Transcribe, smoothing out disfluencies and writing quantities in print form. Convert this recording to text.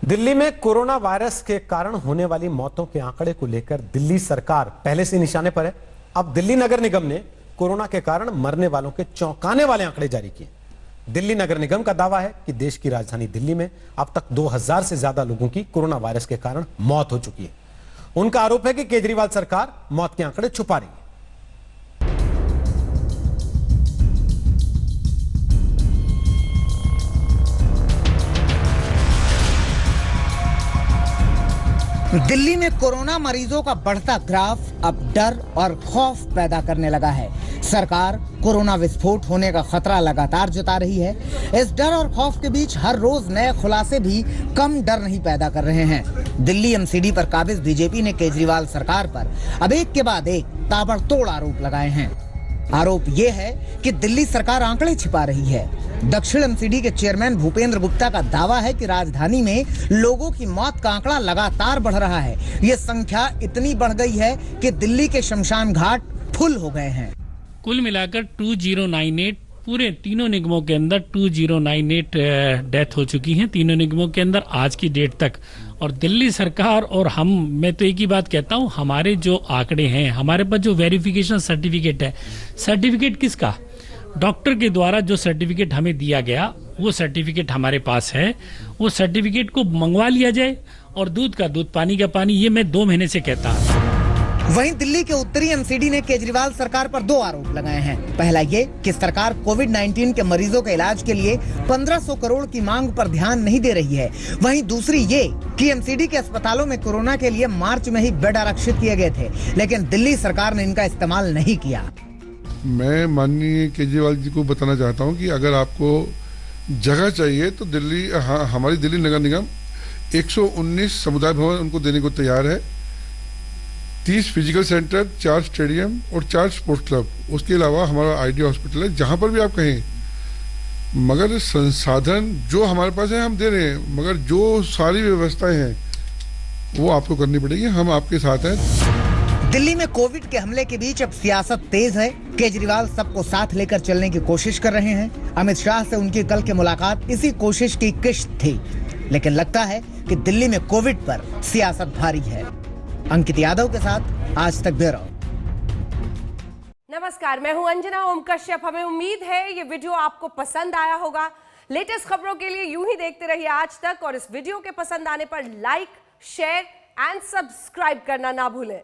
दिल्ली में corona virus के कारण होने वाली मौतों के आंकड़े को लेकर दिल्ली सरकार पहले से निशाने पर है। अब दिल्ली नगर निगम ने कोरोना के कारण मरने वालों के चौंकाने वाले आंकड़े जारी किए। दिल्ली नगर निगम का दावा है कि देश की राजधानी दिल्ली में अब तक 2000 से ज्यादा लोगों की कोरोना वायरस के कारण मौत हो चुकी है। उनका आरोप है कि केजरीवाल सरकार मौत के आंकड़े छुपा रही है। दिल्ली में कोरोना मरीजों का बढ़ता ग्राफ अब डर और खौफ पैदा करने लगा है। सरकार कोरोना विस्फोट होने का खतरा लगातार जता रही है। इस डर और खौफ के बीच हर रोज नए खुलासे भी कम डर नहीं पैदा कर रहे हैं। दिल्ली एमसीडी पर काबिज बीजेपी ने केजरीवाल सरकार पर अब एक के बाद एक ताबड़तोड़ आरोप लगाए हैं। आरोप ये है कि दिल्ली सरकार आंकड़े छिपा रही है। दक्षिण एमसीडी के चेयरमैन भूपेंद्र गुप्ता का दावा है कि राजधानी में लोगों की मौत का आंकड़ा लगातार बढ़ रहा है। ये संख्या इतनी बढ़ गई है कि दिल्ली के शमशान घाट फुल हो गए हैं। कुल मिलाकर 2098 पूरे तीनों निगमों के अंदर 2098 डेथ हो चुकी हैं, तीनों निगमों के अंदर आज की डेट तक। और दिल्ली सरकार और मैं तो एक ही बात कहता हूं, हमारे जो आंकड़े हैं, हमारे पास जो वेरिफिकेशन सर्टिफिकेट है, सर्टिफिकेट किसका? डॉक्टर के द्वारा जो सर्टिफिकेट हमें दिया गया वो सर्टिफिकेट हमारे पास है। वो सर्टिफिकेट को मंगवा लिया जाए और दूध का दूध, पानी का पानी, ये मैं 2 महीने से कहता हूँ। वहीं दिल्ली के उत्तरी एमसीडी ने केजरीवाल सरकार पर 2 आरोप लगाए हैं। पहला ये कि सरकार कोविड-19 के मरीजों के इलाज के लिए 1500 करोड़ की मांग पर ध्यान नहीं दे रही है। वहीं दूसरी ये कि एमसीडी के अस्पतालों में कोरोना के लिए मार्च में ही बेड आरक्षित किए गए थे, लेकिन दिल्ली सरकार ने इनका इस्तेमाल नहीं किया। मैं माननीय केजरीवाल जी को बताना चाहता हूँ कि अगर आपको जगह चाहिए तो दिल्ली हमारी दिल्ली नगर निगम 119 समुदाय भवन उनको देने को तैयार है। 30 फिजिकल सेंटर, 4 स्टेडियम और 4 स्पोर्ट्स क्लब, उसके अलावा हमारा आईडी हॉस्पिटल है। जहां पर भी आप कहें, मगर संसाधन जो हमारे पास है हम दे रहे हैं, मगर जो सारी व्यवस्थाएं हैं वो आपको करनी पड़ेगी। हम आपके साथ हैं। दिल्ली में कोविड के हमले के बीच अब सियासत तेज है। केजरीवाल सबको साथ लेकर चलने की कोशिश कर रहे हैं। अमित शाह से उनकी कल की मुलाकात इसी कोशिश की किश्त थी, लेकिन लगता है कि दिल्ली में कोविड पर सियासत भारी है। अंकित यादव के साथ आज तक ब्यूरो। नमस्कार, मैं हूं अंजना ओम कश्यप। हमें उम्मीद है ये वीडियो आपको पसंद आया होगा। लेटेस्ट खबरों के लिए यूं ही देखते रहिए आज तक, और इस वीडियो के पसंद आने पर लाइक, शेयर एंड सब्सक्राइब करना ना भूलें।